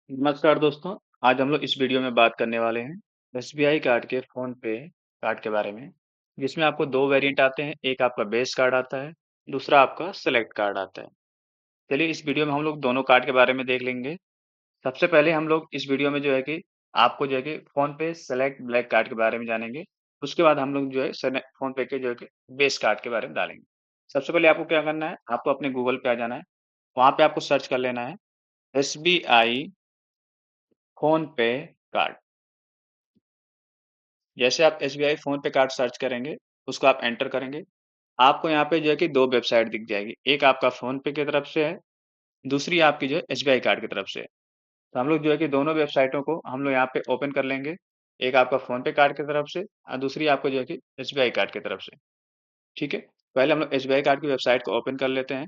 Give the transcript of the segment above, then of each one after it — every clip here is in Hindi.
नमस्कार दोस्तों, आज हम लोग इस वीडियो में बात करने वाले हैं एसबीआई कार्ड के फ़ोन पे कार्ड के बारे में, जिसमें आपको 2 वेरिएंट आते हैं, एक आपका बेस कार्ड आता है, दूसरा आपका सेलेक्ट कार्ड आता है। चलिए इस वीडियो में हम लोग दोनों कार्ड के बारे में देख लेंगे। सबसे पहले हम लोग इस वीडियो में जो है कि आपको जो है कि फ़ोन पे सेलेक्ट ब्लैक कार्ड के बारे में जानेंगे, उसके बाद हम लोग जो है फ़ोन पे के जो है कि बेस कार्ड के बारे में डालेंगे। सबसे पहले आपको क्या करना है, आपको अपने गूगल पे आ जाना है, वहाँ पे आपको सर्च कर लेना है एसबीआई फ़ोन पे कार्ड। जैसे आप एसबीआई फ़ोन पे कार्ड सर्च करेंगे, उसको आप एंटर करेंगे, आपको यहाँ पे जो है कि 2 वेबसाइट दिख जाएगी। एक आपका फ़ोन पे की तरफ से है, दूसरी आपकी जो है एसबीआई कार्ड की तरफ से है। तो हम लोग जो है कि दोनों वेबसाइटों को हम लोग यहाँ पे ओपन कर लेंगे। एक आपका फ़ोन पे कार्ड की तरफ से और दूसरी आपको जो है कि एसबीआई कार्ड की तरफ से, ठीक है? पहले हम लोग एसबीआई कार्ड की वेबसाइट को ओपन कर लेते हैं।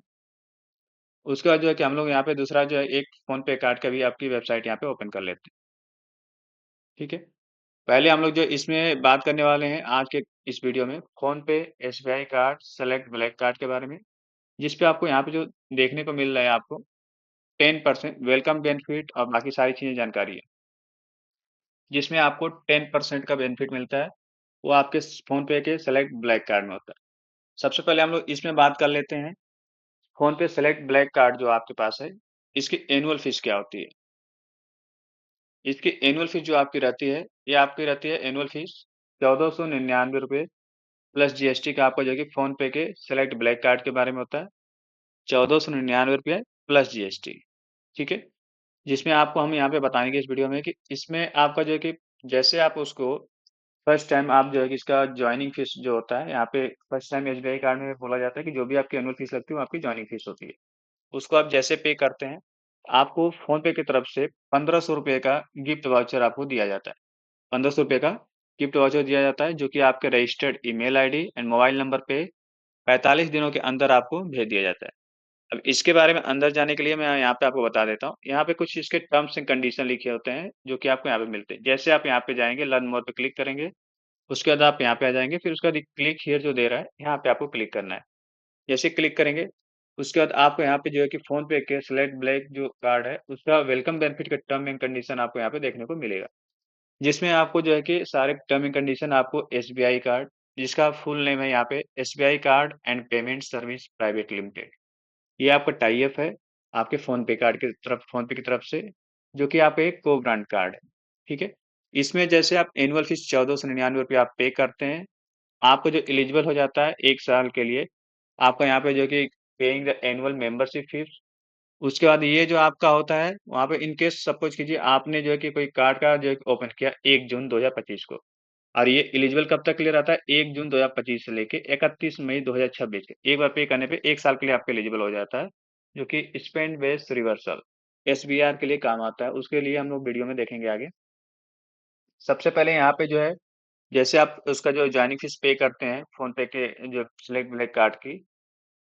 उसके बाद जो है कि हम लोग यहाँ पे दूसरा जो है एक फ़ोन पे कार्ड का भी आपकी वेबसाइट यहाँ पे ओपन कर लेते हैं, ठीक है? पहले हम लोग जो इसमें बात करने वाले हैं आज के इस वीडियो में फ़ोन पे SBI card select black card के बारे में, जिस पे आपको यहाँ पे जो देखने को मिल रहा है आपको 10% वेलकम बेनिफिट और बाकी सारी चीज़ें जानकारी है। जिसमें आपको 10% का बेनिफिट मिलता है, वो आपके फ़ोन पे के सेलेक्ट ब्लैक कार्ड में होता है। सबसे पहले हम लोग इसमें बात कर लेते हैं, फ़ोन पे सेलेक्ट ब्लैक कार्ड जो आपके पास है, इसकी एनुअल फ़ीस क्या होती है? इसकी एनुअल फ़ीस जो आपकी रहती है, ये आपकी रहती है एनुअल फ़ीस ₹1499 प्लस जीएसटी का आपका जो है कि फ़ोन पे के सेलेक्ट ब्लैक कार्ड के बारे में होता है, ₹1499 प्लस जीएसटी, ठीक है? जिसमें आपको हम यहाँ पे बताएँगे इस वीडियो में कि इसमें आपका जो है कि जैसे आप उसको फर्स्ट टाइम आप जो है कि इसका जॉइनिंग फीस जो होता है, यहाँ पे फर्स्ट टाइम एसबीआई कार्ड में बोला जाता है कि जो भी आपकी एनुअल फीस लगती है, वो आपकी जॉइनिंग फीस होती है। उसको आप जैसे पे करते हैं, आपको फ़ोन पे की तरफ से ₹1500 का गिफ्ट वाउचर आपको दिया जाता है। ₹1500 का गिफ्ट वाउचर दिया जाता है, जो कि आपके registered email ID and mobile number पे 45 दिनों के अंदर आपको भेज दिया जाता है। अब इसके बारे में अंदर जाने के लिए मैं यहाँ पे आपको बता देता हूँ। यहाँ पे कुछ इसके टर्म्स एंड कंडीशन लिखे होते हैं, जो कि आपको यहाँ पे मिलते हैं। जैसे आप यहाँ पे जाएँगे, लर्न मोर पे क्लिक करेंगे, उसके बाद आप यहाँ पे आ जाएँगे, फिर उसके बाद क्लिक हियर जो दे रहा है, यहाँ पे आपको क्लिक करना है। जैसे क्लिक करेंगे, उसके बाद आपको यहाँ पे जो है कि फ़ोन पे के सेलेक्ट ब्लैक जो कार्ड है, उसका वेलकम बेनिफिट का टर्म एंड कंडीशन आपको यहाँ पे देखने को मिलेगा। जिसमें आपको जो है कि सारे टर्म एंड कंडीशन आपको एसबीआई कार्ड, जिसका फुल नेम है यहाँ पे SBI card and payment service private limited. ये आपका टाई अप है, आपके फ़ोन पे की तरफ से, जो कि आपका एक को-ब्रांड कार्ड है, ठीक है? इसमें जैसे आप एनुअल फीस ₹1499 आप पे करते हैं, आपको जो एलिजिबल हो जाता है 1 साल के लिए, आपका यहाँ पे जो है कि paying the annual membership fees, उसके बाद ये जो आपका होता है, वहाँ पे इन केस सपोज़ कीजिए आपने जो है कि कोई कार्ड का जो है ओपन किया 1 जून 2025 को और ये एलिजिबल कब तक के लिए रहता है 1 जून 2025 से लेके 31 मई 2026 एक बार पे करने पे 1 साल के लिए आपका एलिजिबल हो जाता है, जो कि स्पेंड बेस रिवर्सल एसबीआर के लिए काम आता है, उसके लिए हम लोग वीडियो में देखेंगे आगे। सबसे पहले यहाँ पे जो है, जैसे आप उसका जो जॉइनिंग फीस पे करते हैं फ़ोन पे के जो सेलेक्ट ब्लैक कार्ड की,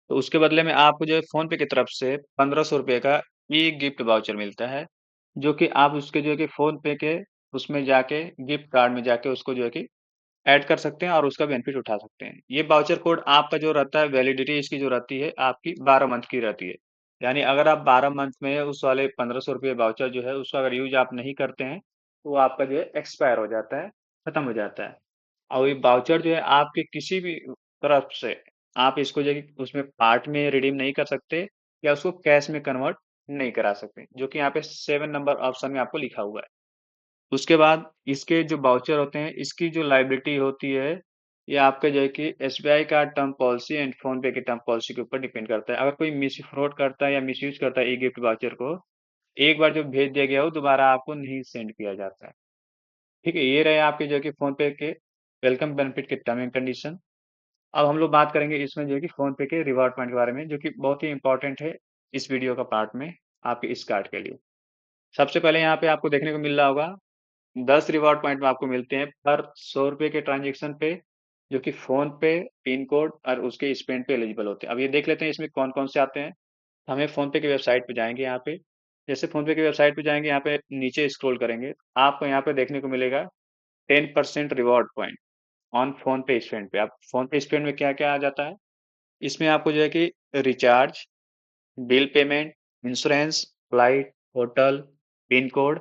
तो उसके बदले में आपको जो है फ़ोन पे की तरफ से ₹1500 का ई गिफ्ट वाउचर मिलता है, जो कि आप उसके जो है कि फ़ोन पे के उसमें जाके गिफ्ट कार्ड में जाके उसको जो है कि ऐड कर सकते हैं और उसका बेनिफिट उठा सकते हैं। ये वाउचर कोड आपका जो रहता है वैलिडिटी इसकी जो रहती है आपकी 12 मंथ की रहती है। यानी अगर आप 12 मंथ में उस वाले ₹1500 वाउचर जो है उसका अगर यूज़ आप नहीं करते हैं, तो वो आपका जो है एक्सपायर हो जाता है, खत्म हो जाता है। और ये वाउचर जो है आपके किसी भी तरफ से आप इसको जो है कि उसमें पार्ट में रिडीम नहीं कर सकते या उसको कैश में कन्वर्ट नहीं करा सकते, जो कि यहाँ पे 7 नंबर ऑप्शन में आपको लिखा हुआ है। उसके बाद इसके जो वाउचर होते हैं, इसकी जो लायबिलिटी होती है, ये आपका जो है कि एसबीआई का टर्म पॉलिसी एंड फ़ोन पे की टर्म पॉलिसी के ऊपर डिपेंड करता है। अगर कोई फ्रॉड करता है या मिसयूज़ करता है ई-गिफ्ट वाउचर को, एक बार जब भेज दिया गया हो, दोबारा आपको नहीं सेंड किया जाता है। ठीक है? ये रहे आपके जो है कि फ़ोन पे के वेलकम बेनिफिट के टर्म एंड कंडीशन। अब हम लोग बात करेंगे इसमें जो है कि फ़ोन पे के रिवार्ड पॉइंट के बारे में, जो कि बहुत ही इम्पोर्टेंट है इस वीडियो का पार्ट में, आपके इस कार्ड के लिए। सबसे पहले यहाँ पे आपको देखने को मिल रहा होगा 10 रिवॉर्ड पॉइंट आपको मिलते हैं पर ₹100 के ट्रांज़ैक्शन पे, जो कि फ़ोन पे, पिन कोड और उसके स्पेंड पे एलिजिबल होते हैं। अब ये देख लेते हैं इसमें कौन-कौन से आते हैं। हमें फ़ोन पे की वेबसाइट पे जाएँगे यहाँ पे। जैसे फ़ोन पे की वेबसाइट पे जाएँगे, यहाँ पे नीचे स्क्रॉल करेंगे, आपको यहाँ पे देखने को मिलेगा 10% रिवॉर्ड पॉइंट ऑन फ़ोन पे स्पेंड पे। अब फ़ोन पे स्पेंड में क्या-क्या आ जाता है, इसमें आपको जो है कि recharge, bill payment, insurance, flight, hotel pin code,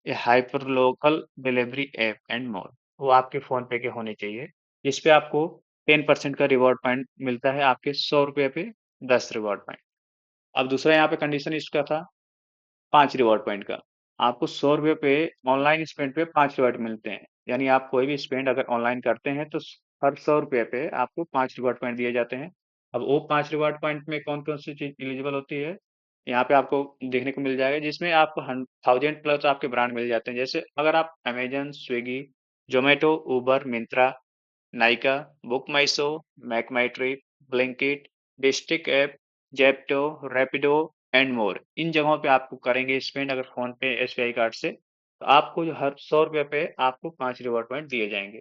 या hyper local delivery app and more, वो आपके फ़ोन पे के होने चाहिए। इस पे आपको 10% का रिवॉर्ड पॉइंट मिलता है, आपके ₹100 पे 10 रिवॉर्ड पॉइंट। अब दूसरा यहाँ पे कंडीशन इसका था 5 रिवॉर्ड पॉइंट का। आपको ₹100 पे ऑनलाइन स्पेंड पे 5 रिवॉर्ड मिलते हैं। यानी आप कोई भी स्पेंड अगर ऑनलाइन करते हैं तो हर ₹100 पे आपको 5 रिवॉर्ड पॉइंट दिए जाते हैं। अब वो 5 रिवॉर्ड पॉइंट में कौन-कौन सी चीज़ एलिजिबल होती है, यहाँ पे आपको देखने को मिल जाएगा, जिसमें आपको 1000 प्लस आपके ब्रांड मिल जाते हैं। जैसे अगर आप Amazon, Swiggy, Zomato, Uber, Myntra, Nykaa, Book My Show, Make My Trip, Blinkit, District app, Zepto, Rapido and more, इन जगहों पे आपको करेंगे स्पेंड अगर फोन पे एसबीआई कार्ड से, तो आपको जो हर ₹100 पे आपको 5 रिवॉर्ड पॉइंट दिए जाएंगे।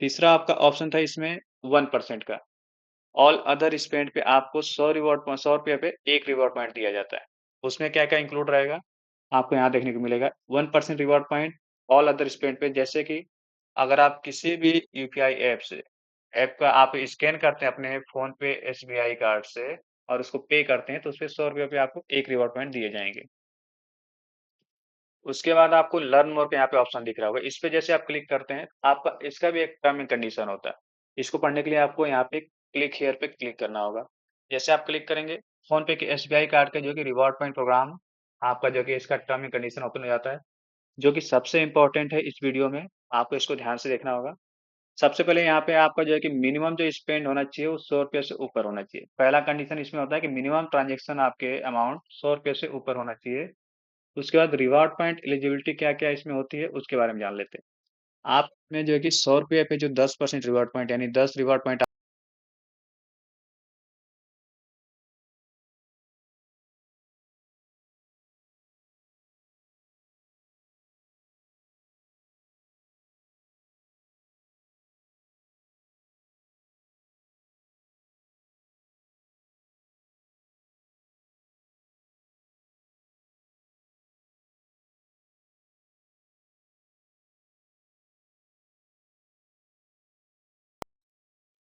तीसरा आपका ऑप्शन था इसमें 1% का। ऑल अदर स्पेंड पे आपको 100 रुपये पे एक रिवॉर्ड पॉइंट दिया जाता है। उसमें क्या क्या इंक्लूड रहेगा, आपको यहाँ देखने को मिलेगा 1% reward point all other spend पे। जैसे कि अगर आप किसी भी यूपीआई ऐप से, ऐप का आप स्कैन करते हैं अपने फोन पे एसबीआई कार्ड से और उसको पे करते हैं, तो उसपे ₹100 पे आपको एक रिवॉर्ड पॉइंट दिए जाएंगे। उसके बाद आपको लर्न मोर का यहाँ पे ऑप्शन दिख रहा होगा। इस पे जैसे आप क्लिक करते हैं, आपका इसका भी एक टर्म एंड कंडीशन होता है। इसको पढ़ने के लिए आपको यहाँ पे क्लिक हियर पे क्लिक करना होगा। जैसे आप क्लिक करेंगे, फोन पे के एसबीआई कार्ड का जो कि रिवॉर्ड पॉइंट प्रोग्राम आपका जो कि इसका टर्म एंड कंडीशन ओपन हो जाता है, जो कि सबसे इंपॉर्टेंट है इस वीडियो में। आपको इसको ध्यान से देखना होगा। सबसे पहले यहाँ पे आपका जो है कि मिनिमम जो स्पेंड होना चाहिए वो ₹100 से ऊपर होना चाहिए। पहला कंडीशन इसमें होता है कि मिनिमम ट्रांजेक्शन आपके अमाउंट ₹100 से ऊपर होना चाहिए। उसके बाद रिवार्ड पॉइंट एलिजिबिलिटी क्या-क्या इसमें होती है, उसके बारे में जान लेते हैं। आप में जो है कि ₹100 पे जो 10% रिवार्ड पॉइंट यानी 10 reward point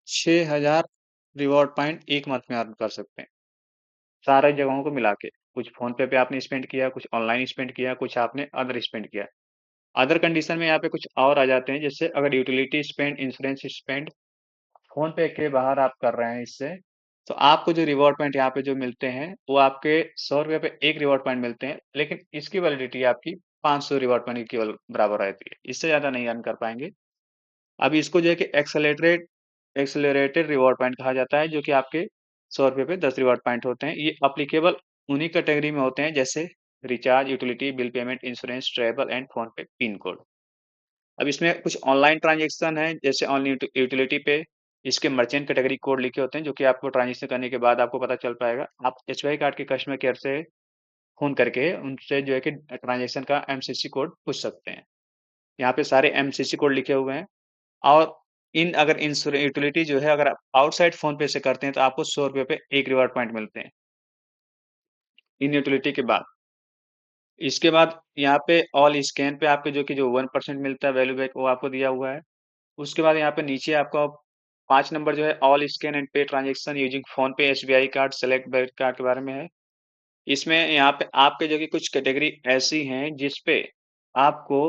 6000 reward point 1 month में अर्न कर सकते हैं, सारे जगहों को मिला के। कुछ फ़ोन पे आपने स्पेंड किया, कुछ ऑनलाइन स्पेंड किया, कुछ आपने अदर स्पेंड किया। अदर कंडीशन में यहाँ पे कुछ और आ जाते हैं, जैसे अगर utility spend, insurance spend phone पे के बाहर आप कर रहे हैं इससे, तो आपको जो रिवॉर्ड पॉइंट यहाँ पे जो मिलते हैं, वो आपके ₹100 पे 1 रिवॉर्ड पॉइंट मिलते हैं, लेकिन इसकी वैलिडिटी आपकी 500 रिवॉर्ड पॉइंट के केवल बराबर रहती है। इससे ज़्यादा नहीं अर्न कर पाएँगे। अब इसको जो है कि एक्सेलरेटेड रिवॉर्ड पॉइंट कहा जाता है, जो कि आपके ₹100 पे 10 रिवॉर्ड पॉइंट होते हैं। ये एप्लीकेबल उन्हीं कैटेगरी में होते हैं, जैसे recharge, utility, bill payment, insurance, travel and phone पे पिन कोड। अब इसमें कुछ ऑनलाइन ट्रांज़ैक्शन है, जैसे ऑनलाइन यूटिलिटी पे इसके मर्चेंट कैटेगरी कोड लिखे होते हैं, जो कि आपको ट्रांज़ैक्शन करने के बाद आपको पता चल पाएगा। आप एसबीआई कार्ड के कस्टमर केयर से फ़ोन करके उनसे जो है कि ट्रांज़ैक्शन का एमसीसी कोड पूछ सकते हैं। यहाँ पे सारे एमसीसी कोड लिखे हुए हैं। और इन अगर यूटिलिटी जो है, अगर आप आउटसाइड फ़ोन पे से करते हैं, तो आपको ₹100 पे 1 रिवार्ड पॉइंट मिलते हैं, इन यूटिलिटी के बाद। इसके बाद यहाँ पे ऑल स्कैन पे आपके जो कि जो 1% मिलता है वैल्यू बैक, वो आपको दिया हुआ है। उसके बाद यहाँ पे नीचे आपका 5 नंबर जो है ऑल स्कैन एंड पे ट्रांज़ैक्शन यूजिंग फ़ोन पे, SBI card, select bank card के बारे में है। इसमें यहाँ पे आपके जो कि कुछ कैटेगरी ऐसी हैं जिस पे आपको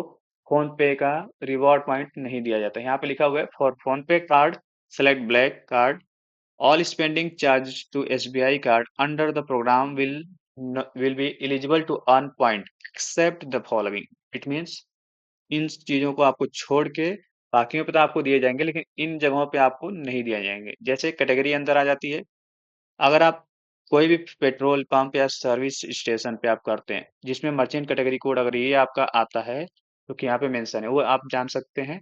फ़ोन पे का रिवॉर्ड पॉइंट नहीं दिया जाता है। यहाँ पे लिखा हुआ है फॉर फ़ोन पे card, select black card, all spending charged to SBI card under the program will be eligible to earn point except the following. It means इन चीज़ों को आपको छोड़ के बाकियों पे तो आपको दिए जाएँगे, लेकिन इन जगहों पे आपको नहीं दिए जाएँगे। जैसे कैटेगरी अंदर आ जाती है, अगर आप कोई भी पेट्रोल पंप या सर्विस स्टेशन पे आप करते हैं, जिसमें मर्चेंट कैटेगरी कोड अगर ये आपका आता है, जो कि यहाँ पे मेंशन है, वो आप जान सकते हैं।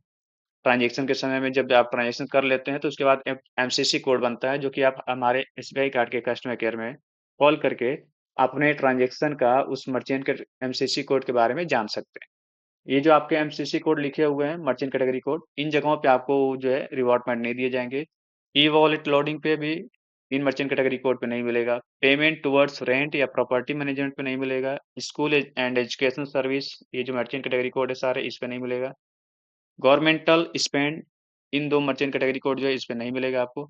ट्रांज़ैक्शन के समय में जब आप ट्रांज़ैक्शन कर लेते हैं, तो उसके बाद एमसीसी कोड बनता है, जो कि आप हमारे एसबीआई कार्ड के कस्टमर केयर में कॉल करके अपने ट्रांज़ैक्शन का उस मर्चेंट के एमसीसी कोड के बारे में जान सकते हैं। ये जो आपके एमसीसी कोड लिखे हुए हैं, मर्चेंट कैटेगरी कोड, इन जगहों पे आपको जो है रिवॉर्ड पॉइंट नहीं दिए जाएँगे। ई-वॉलेट लोडिंग पे भी इन मर्चेंट कैटेगरी कोड पे नहीं मिलेगा। पेमेंट टुवर्ड्स रेंट या प्रॉपर्टी मैनेजमेंट पे नहीं मिलेगा। स्कूल एंड एजुकेशन सर्विस, ये जो मर्चेंट कैटेगरी कोड है सारे, इस पे नहीं मिलेगा। गवर्नमेंटल स्पेंड, इन 2 मर्चेंट कैटेगरी कोड जो है इस पे नहीं मिलेगा आपको।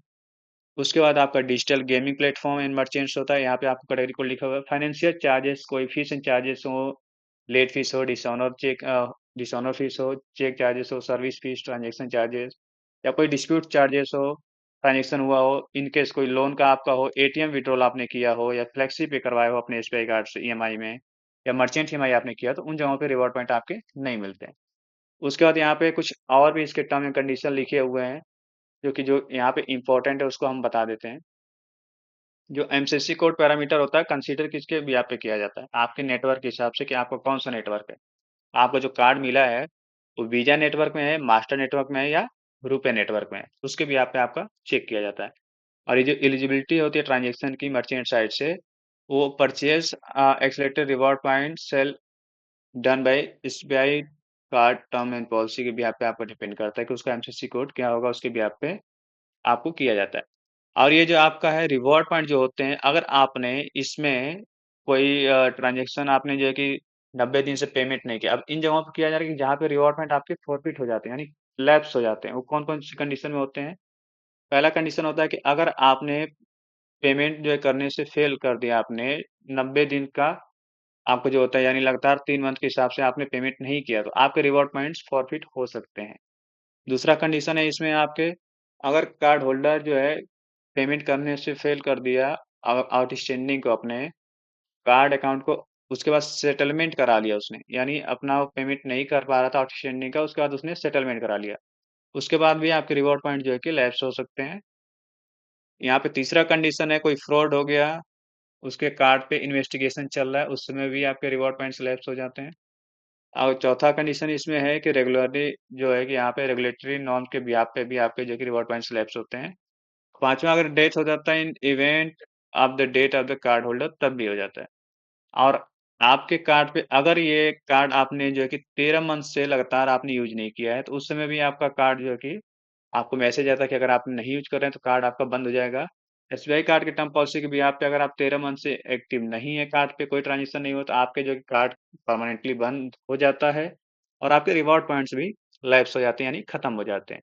उसके बाद आपका digital gaming platform and merchants होता है, यहाँ पे आपको कैटेगरी कोड लिखा हुआ है। फाइनेंशियल चार्जेस, कोई फीस एंड चार्जेस हो, लेट फीस हो, डिसऑनर फीस हो, चेक चार्जेस हो, सर्विस फीस, ट्रांजैक्शन चार्जेस, या कोई डिस्प्यूट चार्जेस हो, ट्रांजैक्शन हुआ हो, इन केस कोई लोन का आपका हो, एटीएम विड्रॉल आपने किया हो, या फ्लेक्सी पे करवाए हो अपने एसबीआई कार्ड से ईएमआई में, या मर्चेंट ईएमआई आपने किया, तो उन जगहों पे रिवॉर्ड पॉइंट आपके नहीं मिलते हैं। उसके बाद यहाँ पे कुछ और भी इसके टर्म एंड कंडीशन लिखे हुए हैं, जो यहाँ पे इंपॉर्टेंट है, उसको हम बता देते हैं। जो एमसीसी कोड पैरामीटर होता है, कंसीडर किसके बिहाफ पे किया जाता है, आपके नेटवर्क के हिसाब से कि आपका कौन सा नेटवर्क है। आपको जो कार्ड मिला है वो वीजा नेटवर्क में है, मास्टर नेटवर्क में है, या रुपए नेटवर्क में है, उसके भी पे आपका चेक किया जाता है। और ये जो एलिजिबिलिटी होती है ट्रांजेक्शन की मर्चेंट साइड से, वो purchase accelerated reward point sale done by SBI card term and policy के भी पे आपको डिपेंड करता है कि उसका एमसीसी कोड क्या होगा, उसके भी पे आपको किया जाता है। और ये जो आपका है रिवॉर्ड पॉइंट जो होते हैं, अगर आपने इसमें कोई ट्रांजेक्शन आपने जो है कि 90 दिन से पेमेंट नहीं किया, अब इन जगहों पे किया जा रहा है कि जहाँ पे रिवॉर्ड पॉइंट आपके फॉरफिट हो जाते हैं, यानी लैप्स हो जाते हैं। वो कौन कौन सी कंडीशन में होते हैं? पहला कंडीशन होता है कि अगर आपने पेमेंट जो है करने से फेल कर दिया, आपने 90 दिन का आपको जो होता है, यानी लगातार 3 मंथ के हिसाब से आपने पेमेंट नहीं किया, तो आपके रिवॉर्ड पॉइंट्स फॉरफिट हो सकते हैं। दूसरा कंडीशन है इसमें आपके, अगर कार्ड होल्डर जो है पेमेंट करने से फेल कर दिया आउटस्टैंडिंग को, अपने कार्ड अकाउंट को, उसके बाद सेटलमेंट करा लिया उसने, यानी अपना वो पेमेंट नहीं कर पा रहा था आउटस्टैंडिंग का, उसके बाद उसने सेटलमेंट करा लिया, उसके बाद भी आपके रिवॉर्ड पॉइंट जो है कि लैप्स हो सकते हैं। यहाँ पे तीसरा कंडीशन है, कोई फ्रॉड हो गया, उसके कार्ड पे इन्वेस्टिगेशन चल रहा है, उस समय भी आपके रिवॉर्ड पॉइंट्स लैप्स हो जाते हैं। और चौथा कंडीशन इसमें है कि रेगुलरली जो है कि यहाँ पे रेगुलेटरी नॉर्म के बिहाफ पे भी आपके जो कि रिवॉर्ड पॉइंट्स लैप्स होते हैं। पांचवा, अगर डेथ हो जाता है in event of the death of the card holder, तब भी हो जाता है। और आपके कार्ड पे अगर ये कार्ड आपने जो है कि 13 मंथ से लगातार आपने यूज नहीं किया है, तो उस समय भी आपका कार्ड जो है कि आपको मैसेज आता है कि अगर आप नहीं यूज कर रहे हैं तो कार्ड आपका बंद हो जाएगा। एसबीआई कार्ड के टर्म पॉलिसी के भी पे अगर आप 13 मंथ से एक्टिव नहीं है, कार्ड पे कोई ट्रांजेक्शन नहीं हो, तो आपके जो कार्ड परमानेंटली बंद हो जाता है, और आपके रिवॉर्ड पॉइंट्स भी लैप्स हो जाते हैं, यानी खत्म हो जाते हैं।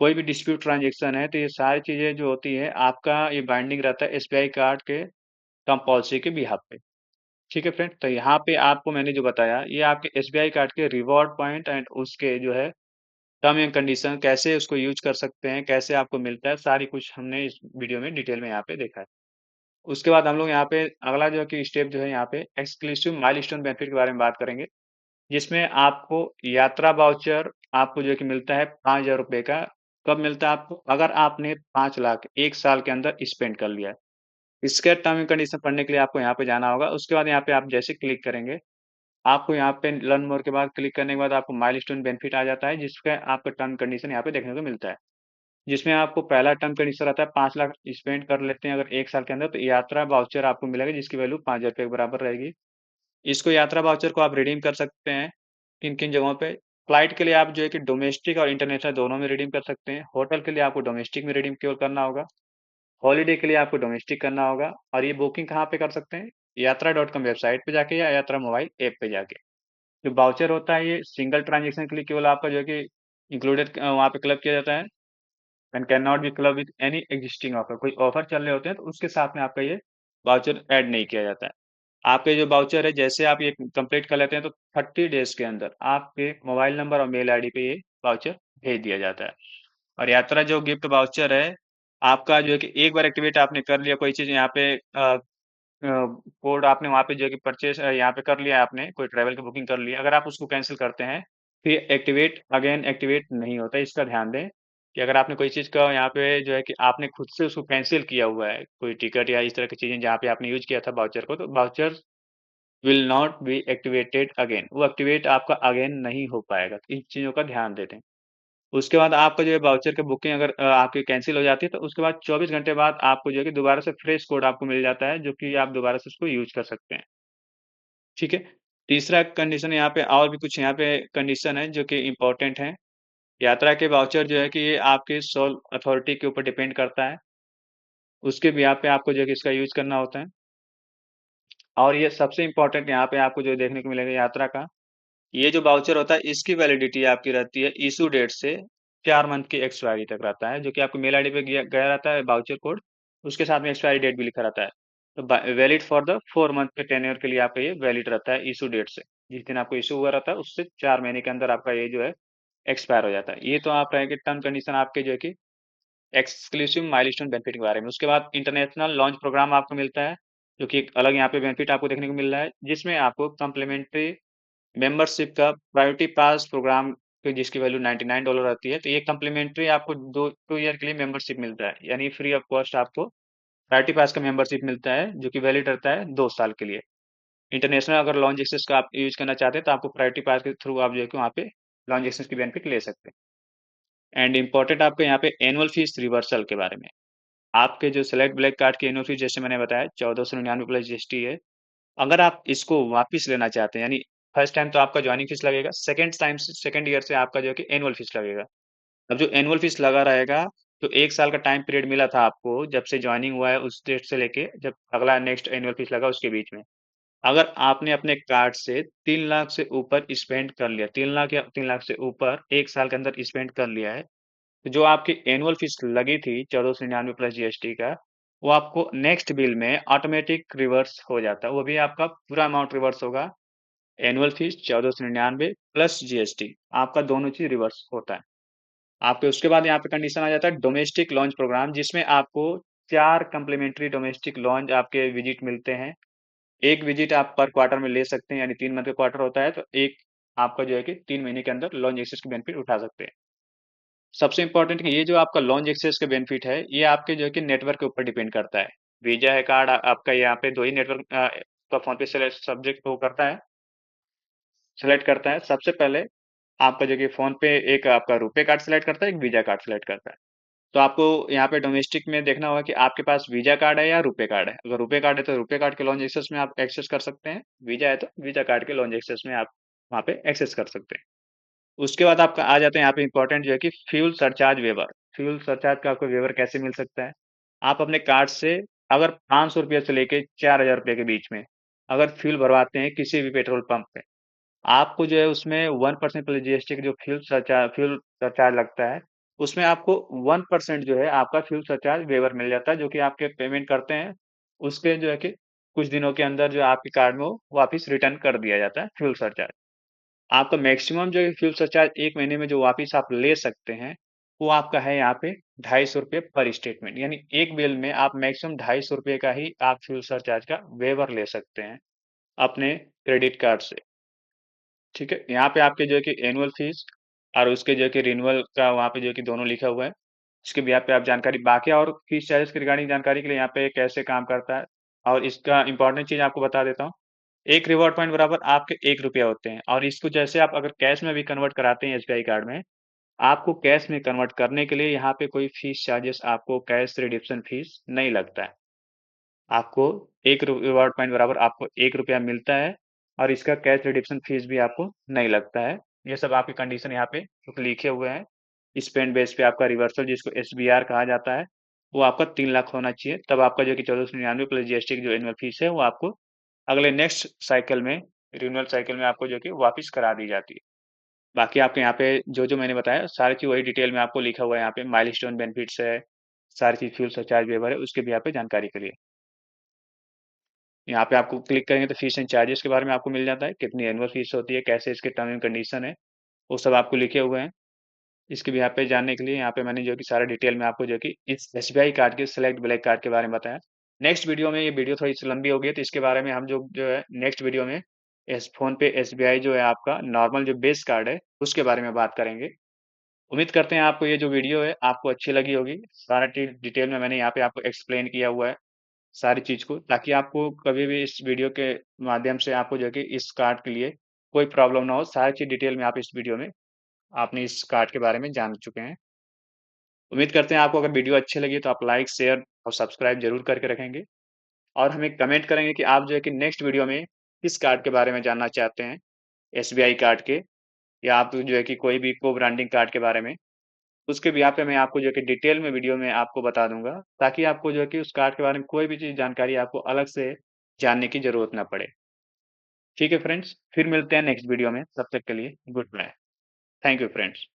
कोई भी डिस्प्यूट ट्रांजेक्शन है, तो ये सारी चीजें जो होती है, आपका ये बाइंडिंग रहता है एसबीआई कार्ड के टर्म पॉलिसी के बिहाफ पे। ठीक है फ्रेंड, तो यहाँ पे आपको मैंने जो बताया, ये आपके एसबीआई कार्ड के रिवॉर्ड पॉइंट एंड उसके जो है टर्म एंड कंडीशन, कैसे उसको यूज कर सकते हैं, कैसे आपको मिलता है, सारी कुछ हमने इस वीडियो में डिटेल में यहाँ पे देखा है। उसके बाद हम लोग यहाँ पे अगला जो है कि स्टेप जो है, यहाँ पे एक्सक्लूसिव माइलस्टोन बेनिफिट के बारे में बात करेंगे, जिसमें आपको यात्रा वाउचर आपको जो है कि मिलता है 5,000 रुपये का। कब मिलता है आपको? अगर आपने 5 लाख 1 साल के अंदर स्पेंड कर लिया है। इसके टर्म एंड कंडीशन पढ़ने के लिए आपको यहाँ पे जाना होगा। उसके बाद यहाँ पे आप जैसे क्लिक करेंगे, आपको यहाँ पे लर्न मोर के बाद क्लिक करने के बाद आपको माइलस्टोन बेनिफिट आ जाता है, जिसका आपका टर्म कंडीशन यहाँ पे देखने को मिलता है। जिसमें आपको पहला टर्म कंडीशन रहता है 5 लाख स्पेंड कर लेते हैं अगर 1 साल के अंदर, तो यात्रा वाउचर आपको मिलेगा जिसकी वैल्यू 5,000 रुपये के बराबर रहेगी। इसको यात्रा वाउचर को आप रिडीम कर सकते हैं किन किन जगहों पे? फ्लाइट के लिए आप जो है कि डोमेस्टिक और इंटरनेशनल दोनों में रिडीम कर सकते हैं। होटल के लिए आपको डोमेस्टिक में रिडीम केवल करना होगा। हॉलीडे के लिए आपको डोमेस्टिक करना होगा। और ये बुकिंग कहाँ पे कर सकते हैं? यात्रा.com वेबसाइट पे जाके, या यात्रा मोबाइल ऐप पे जाके। जो वाउचर होता है, ये सिंगल ट्रांजेक्शन के लिए केवल आपका जो है कि इंक्लूडेड वहाँ पे क्लब किया जाता है, and can not be club with any existing offer. कोई ऑफर चल रहे होते हैं तो उसके साथ में आपका ये वाउचर ऐड नहीं किया जाता है। आपके जो वाउचर है, जैसे आप ये कंप्लीट कर लेते हैं, तो 30 डेज के अंदर आपके मोबाइल नंबर और मेल आईडी पे ये वाउचर भेज दिया जाता है। और यात्रा जो गिफ्ट वाउचर है, आपका जो है कि एक बार एक्टिवेट आपने कर लिया कोई चीज़, यहाँ पे कोड आपने वहाँ पे जो है कि परचेस यहाँ पे कर लिया, आपने कोई ट्रैवल की बुकिंग कर ली, अगर आप उसको कैंसिल करते हैं, फिर एक्टिवेट नहीं होता है। इसका ध्यान दें कि अगर आपने कोई चीज़ का यहाँ पे जो है कि आपने खुद से उसको कैंसिल किया हुआ है, कोई टिकट या इस तरह की चीज़ें जहाँ पे आपने यूज़ किया था वाउचर को, तो voucher will not be activated again, वो एक्टिवेट आपका अगेन नहीं हो पाएगा। तो इन चीज़ों का ध्यान देते हैं। उसके बाद आपका जो है वाउचर की बुकिंग अगर आपकी कैंसिल हो जाती है, तो उसके बाद 24 घंटे बाद आपको जो है कि दोबारा से फ्रेश कोड आपको मिल जाता है, जो कि आप दोबारा से उसको यूज़ कर सकते हैं। ठीक है? तीसरा कंडीशन यहाँ पे, और भी कुछ यहाँ पे कंडीशन है जो कि इम्पोर्टेंट है। यात्रा के वाउचर जो है कि ये आपके सोल अथॉरिटी के ऊपर डिपेंड करता है। उसके बिहाफ़ पे आपको जो है कि इसका यूज़ करना होता है। और ये सबसे इम्पोर्टेंट यहाँ पे आपको जो देखने को मिलेगा यात्रा का, ये जो वाउचर होता है, इसकी वैलिडिटी आपकी रहती है इश्यू डेट से 4 मंथ की एक्सपायरी तक रहता है, जो कि आपको मेल आईडी पे गया रहता है वाउचर कोड, उसके साथ में एक्सपायरी डेट भी लिखा रहता है। तो वैलिड फॉर द 4 मंथ के टेन्योर के लिए आपका ये वैलिड रहता है इश्यू डेट से। जिस दिन आपको इश्यू हुआ रहता है उससे 4 महीने के अंदर आपका ये जो है एक्सपायर हो जाता है। ये तो आप रहेंगे टर्म कंडीशन आपके जो है कि एक्सक्लूसिव माइलस्टोन बेनिफिट के बारे में। उसके बाद इंटरनेशनल लॉन्च प्रोग्राम आपको मिलता है, जो कि एक अलग यहाँ पे बेनिफिट आपको देखने को मिल रहा है, जिसमें आपको कम्प्लीमेंट्री मेंबरशिप का प्रायोरिटी पास प्रोग्राम की जिसकी वैल्यू $99 रहती है, तो ये कम्प्लीमेंट्री आपको 2 ईयर के लिए मेंबरशिप मिलता है, यानी फ्री ऑफ कॉस्ट आपको प्रायोरिटी पास का मेंबरशिप मिलता है, जो कि वैलिड रहता है 2 साल के लिए। इंटरनेशनल अगर लॉन्च एक्सेस का आप यूज़ करना चाहते हैं, तो आपको प्रायोरिटी पास के थ्रू आप जो है कि वहाँ पे लॉन्च एक्सेस की बेनिफिट ले सकते हैं। एंड इम्पोर्टेंट आपको यहाँ पे एनुअल फीस रिवर्सल के बारे में। आपके जो सेलेक्ट ब्लैक कार्ड की एनुअल फीस जैसे मैंने बताया 1499 प्लस जीएसटी है। अगर आप इसको वापस लेना चाहते हैं, यानी फर्स्ट टाइम तो आपका जॉइनिंग फीस लगेगा, सेकंड टाइम से सेकंड ईयर से आपका जो है कि एनुअल फीस लगेगा। अब जो एनुअल फीस लगा रहेगा, तो 1 साल का टाइम पीरियड मिला था आपको जब से जॉइनिंग हुआ है उस डेट से लेके जब अगला नेक्स्ट एनुअल फीस लगा उसके बीच में। अगर आपने अपने कार्ड से 3 लाख से ऊपर स्पेंड कर लिया, 3 लाख या 3 लाख से ऊपर 1 साल के अंदर स्पेंड कर लिया है, तो जो आपकी एनुअल फीस लगी थी 1499 प्लस जीएसटी का, वो आपको नेक्स्ट बिल में ऑटोमेटिक रिवर्स हो जाता है। वो भी आपका पूरा अमाउंट रिवर्स होगा। एनुअल फीस 1499 प्लस जीएसटी आपका दोनों चीज़ रिवर्स होता है। आपके उसके बाद यहाँ पे कंडीशन आ जाता है डोमेस्टिक लॉन्च प्रोग्राम, जिसमें आपको 4 कम्प्लीमेंट्री डोमेस्टिक लॉन्च आपके विजिट मिलते हैं। 1 विजिट आप पर क्वार्टर में ले सकते हैं, यानी 3 मंथ का क्वार्टर होता है, तो एक आपका जो है कि 3 महीने के अंदर लॉन्च एक्सेस की बेनिफिट उठा सकते हैं। सबसे इम्पोर्टेंट ये जो आपका लॉन्च एक्सेस का बेनिफिट है, ये आपके जो है कि नेटवर्क के ऊपर डिपेंड करता है। वीज़ा है कार्ड आपका यहाँ पे 2 ही नेटवर्क का फ़ोन पे सेलेक्ट सब्जेक्ट वो करता है, सेलेक्ट करता है। सबसे पहले आपका जो कि फ़ोन पे एक आपका रुपे कार्ड सेलेक्ट करता है, एक वीज़ा कार्ड सेलेक्ट करता है। तो आपको यहाँ पे डोमेस्टिक में देखना होगा कि आपके पास वीज़ा कार्ड है या रुपे कार्ड है। अगर रुपे कार्ड है तो रुपे कार्ड के लॉन्च एक्सेस में आप एक्सेस कर सकते हैं। वीज़ा है तो वीज़ा कार्ड के लॉन्च एक्सेस में आप वहाँ पे एक्सेस कर सकते हैं। उसके बाद आपका आ जाते हैं यहाँ पे इम्पोर्टेंट जो है कि fuel surcharge waiver. Fuel surcharge का आपको वेवर कैसे मिल सकता है? आप अपने कार्ड से अगर ₹500 से लेके ₹4000 के बीच में अगर फ्यूल भरवाते हैं किसी भी पेट्रोल पंप पे, आपको जो है उसमें 1% प्लस जीएसटी का जो फ्यूल सरचार्ज लगता है, उसमें आपको 1% जो है आपका फ्यूल सरचार्ज वेवर मिल जाता है, जो कि आपके पेमेंट करते हैं, उसके जो है कि कुछ दिनों के अंदर जो आपके कार्ड में वो वापिस रिटर्न कर दिया जाता है फ्यूल सरचार्ज। आपका मैक्सिमम जो है फ्यूल सरचार्ज 1 महीने में जो वापिस आप ले सकते हैं, वो आपका है यहाँ पे ₹250 पर स्टेटमेंट, यानी एक बिल में आप मैक्सिमम ₹250 का ही आप फ्यूल सरचार्ज का वेवर ले सकते हैं, अपने क्रेडिट कार्ड से। ठीक है? यहाँ पे आपके जो है कि एनुअल फीस और उसके जो है कि रिन्यूअल का वहाँ पे जो है कि दोनों लिखा हुआ है। इसके भी यहाँ पे आप जानकारी बाकी और फीस चार्जेस के रिगार्डिंग जानकारी के लिए यहाँ पे कैसे काम करता है और इसका इम्पोर्टेंट चीज़ आपको बता देता हूँ। 1 रिवॉर्ड पॉइंट बराबर आपके ₹1 होते हैं और इसको जैसे आप अगर कैश में भी कन्वर्ट कराते हैं एसबीआई कार्ड में, आपको कैश में कन्वर्ट करने के लिए यहाँ पे कोई फीस चार्जेस आपको कैश रिडीम्पशन फीस नहीं लगता है। आपको 1 रिवॉर्ड पॉइंट बराबर आपको ₹1 मिलता है और इसका कैश रिडक्शन फीस भी आपको नहीं लगता है। ये सब आपकी कंडीशन यहाँ पे लिखे हुए हैं। स्पेंड बेस पे आपका रिवर्सल जिसको एसबीआर कहा जाता है, वो आपका 3 लाख होना चाहिए। तब आपका जो कि 1499 प्लस जीएसटी की जो एनुअल फीस है, वो आपको अगले नेक्स्ट साइकिल में रिन्यूअल साइकिल में आपको जो कि वापस करा दी जाती है। बाकी आपके यहाँ पे जो-जो मैंने बताया सारी चीज़ वही डिटेल में आपको लिखा हुआ है यहाँ पे माइलस्टोन बेनिफिट्स है, सारी चीज़ फ्यूल सरचार्ज वेवर है, उसके भी यहाँ पे जानकारी के लिए। यहाँ पे आपको क्लिक करेंगे तो फीस एंड चार्जेस के बारे में आपको मिल जाता है, कितनी एनुअल फीस होती है, कैसे इसके टर्म एंड कंडीशन है, वो सब आपको लिखे हुए हैं। इसके भी यहाँ पे जानने के लिए यहाँ पे मैंने जो कि सारा डिटेल में आपको जो कि इस एसबीआई कार्ड के सेलेक्ट ब्लैक कार्ड के बारे में बताया। नेक्स्ट वीडियो में ये वीडियो थोड़ी-सी लंबी हो गई है, तो इसके बारे में हम जो है नेक्स्ट वीडियो में इस फ़ोन पे एसबीआई जो है आपका नॉर्मल जो बेस कार्ड है, उसके बारे में बात करेंगे। उम्मीद करते हैं आपको ये जो वीडियो है आपको अच्छी लगी होगी। सारा डिटेल में मैंने यहाँ पे आपको एक्सप्लेन किया हुआ है। सारी चीज़ को ताकि आपको कभी भी इस वीडियो के माध्यम से आपको जो है कि इस कार्ड के लिए कोई प्रॉब्लम ना हो, सारी चीज़ डिटेल में आप इस वीडियो में आपने इस कार्ड के बारे में जान चुके हैं। उम्मीद करते हैं आपको अगर वीडियो अच्छी लगी तो आप लाइक, शेयर और सब्सक्राइब ज़रूर करके रखेंगे और हमें कमेंट करेंगे कि आप जो है कि नेक्स्ट वीडियो में किस कार्ड के बारे में जानना चाहते हैं, एसबीआई कार्ड के या आप जो है कि कोई भी को-ब्रांडिंग कार्ड के बारे में। उसके भी यहाँ पे मैं आपको जो है कि डिटेल में वीडियो में आपको बता दूँगा, ताकि आपको जो है कि उस कार्ड के बारे में कोई भी चीज़ जानकारी आपको अलग से जानने की ज़रूरत ना पड़े। ठीक है फ्रेंड्स, फिर मिलते हैं नेक्स्ट वीडियो में, तब तक के लिए goodbye. Thank you friends.